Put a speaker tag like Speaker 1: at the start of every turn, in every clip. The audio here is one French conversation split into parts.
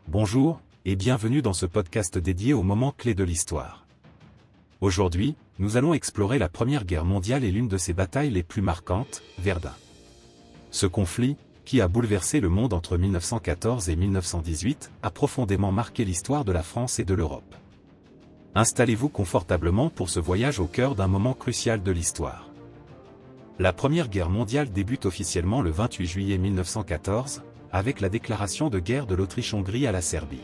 Speaker 1: Bonjour, et bienvenue dans ce podcast dédié aux moments clés de l'histoire. Aujourd'hui, nous allons explorer la Première Guerre mondiale et l'une de ses batailles les plus marquantes, Verdun. Ce conflit, qui a bouleversé le monde entre 1914 et 1918, a profondément marqué l'histoire de la France et de l'Europe. Installez-vous confortablement pour ce voyage au cœur d'un moment crucial de l'histoire. La Première Guerre mondiale débute officiellement le 28 juillet 1914, avec la déclaration de guerre de l'Autriche-Hongrie à la Serbie.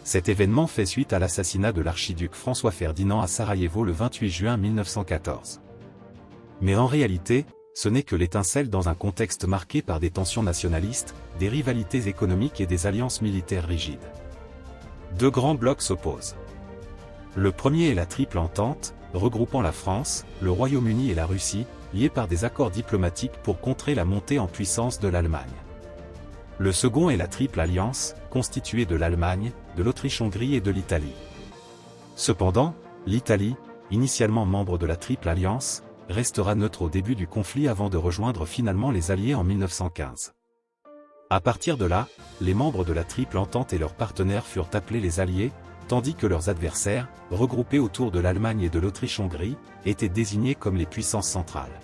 Speaker 1: Cet événement fait suite à l'assassinat de l'archiduc François Ferdinand à Sarajevo le 28 juin 1914. Mais en réalité, ce n'est que l'étincelle dans un contexte marqué par des tensions nationalistes, des rivalités économiques et des alliances militaires rigides. Deux grands blocs s'opposent. Le premier est la Triple Entente, regroupant la France, le Royaume-Uni et la Russie, liés par des accords diplomatiques pour contrer la montée en puissance de l'Allemagne. Le second est la Triple Alliance, constituée de l'Allemagne, de l'Autriche-Hongrie et de l'Italie. Cependant, l'Italie, initialement membre de la Triple Alliance, restera neutre au début du conflit avant de rejoindre finalement les Alliés en 1915. À partir de là, les membres de la Triple Entente et leurs partenaires furent appelés les Alliés, tandis que leurs adversaires, regroupés autour de l'Allemagne et de l'Autriche-Hongrie, étaient désignés comme les puissances centrales.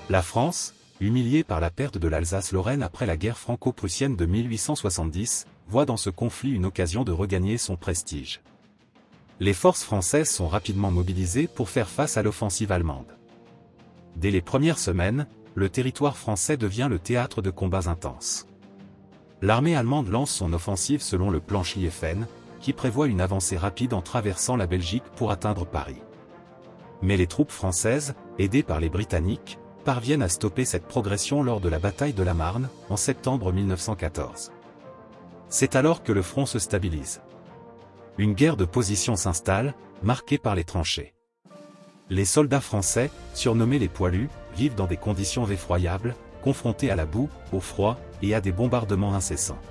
Speaker 1: La France, humiliée par la perte de l'Alsace-Lorraine après la guerre franco-prussienne de 1870, voit dans ce conflit une occasion de regagner son prestige. Les forces françaises sont rapidement mobilisées pour faire face à l'offensive allemande. Dès les premières semaines, le territoire français devient le théâtre de combats intenses. L'armée allemande lance son offensive selon le plan Schlieffen, qui prévoit une avancée rapide en traversant la Belgique pour atteindre Paris. Mais les troupes françaises, aidées par les Britanniques, parviennent à stopper cette progression lors de la bataille de la Marne, en septembre 1914. C'est alors que le front se stabilise. Une guerre de position s'installe, marquée par les tranchées. Les soldats français, surnommés les poilus, vivent dans des conditions effroyables, confrontés à la boue, au froid, et à des bombardements incessants.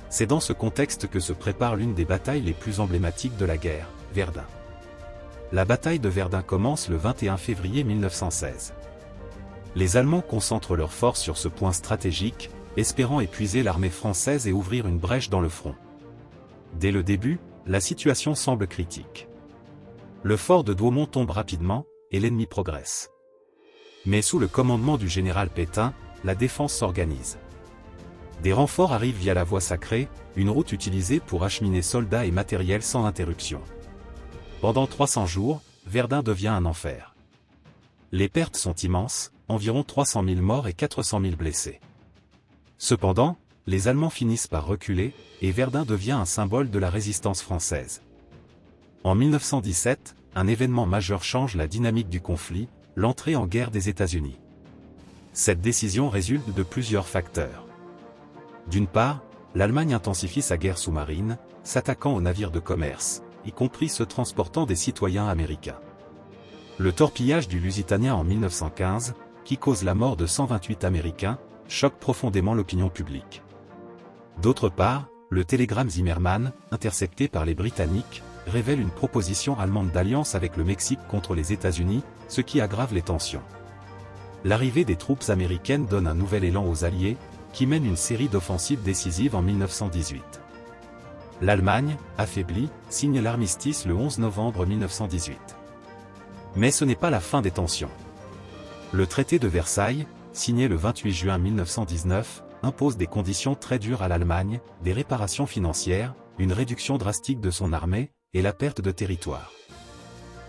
Speaker 1: C'est dans ce contexte que se prépare l'une des batailles les plus emblématiques de la guerre, Verdun. La bataille de Verdun commence le 21 février 1916. Les Allemands concentrent leurs forces sur ce point stratégique, espérant épuiser l'armée française et ouvrir une brèche dans le front. Dès le début, la situation semble critique. Le fort de Douaumont tombe rapidement, et l'ennemi progresse. Mais sous le commandement du général Pétain, la défense s'organise. Des renforts arrivent via la voie sacrée, une route utilisée pour acheminer soldats et matériel sans interruption. Pendant 300 jours, Verdun devient un enfer. Les pertes sont immenses, environ 300 000 morts et 400 000 blessés. Cependant, les Allemands finissent par reculer, et Verdun devient un symbole de la résistance française. En 1917, un événement majeur change la dynamique du conflit, l'entrée en guerre des États-Unis. Cette décision résulte de plusieurs facteurs. D'une part, l'Allemagne intensifie sa guerre sous-marine, s'attaquant aux navires de commerce, y compris ceux transportant des citoyens américains. Le torpillage du Lusitanien en 1915, qui cause la mort de 128 Américains, choque profondément l'opinion publique. D'autre part, le télégramme Zimmermann, intercepté par les Britanniques, révèle une proposition allemande d'alliance avec le Mexique contre les États-Unis, ce qui aggrave les tensions. L'arrivée des troupes américaines donne un nouvel élan aux Alliés, qui mènent une série d'offensives décisives en 1918. L'Allemagne, affaiblie, signe l'armistice le 11 novembre 1918. Mais ce n'est pas la fin des tensions. Le traité de Versailles, signé le 28 juin 1919, impose des conditions très dures à l'Allemagne, des réparations financières, une réduction drastique de son armée, et la perte de territoire.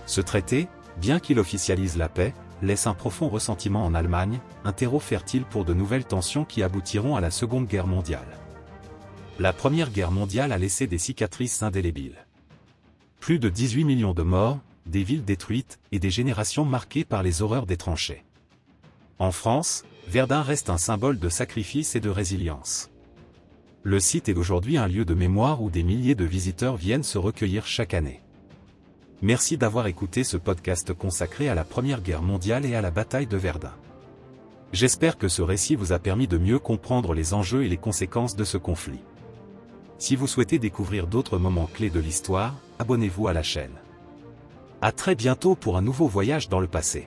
Speaker 1: Ce traité, bien qu'il officialise la paix, laisse un profond ressentiment en Allemagne, un terreau fertile pour de nouvelles tensions qui aboutiront à la Seconde Guerre mondiale. La Première Guerre mondiale a laissé des cicatrices indélébiles. Plus de 18 millions de morts, des villes détruites, et des générations marquées par les horreurs des tranchées. En France, Verdun reste un symbole de sacrifice et de résilience. Le site est aujourd'hui un lieu de mémoire où des milliers de visiteurs viennent se recueillir chaque année. Merci d'avoir écouté ce podcast consacré à la Première Guerre mondiale et à la bataille de Verdun. J'espère que ce récit vous a permis de mieux comprendre les enjeux et les conséquences de ce conflit. Si vous souhaitez découvrir d'autres moments clés de l'histoire, abonnez-vous à la chaîne. À très bientôt pour un nouveau voyage dans le passé.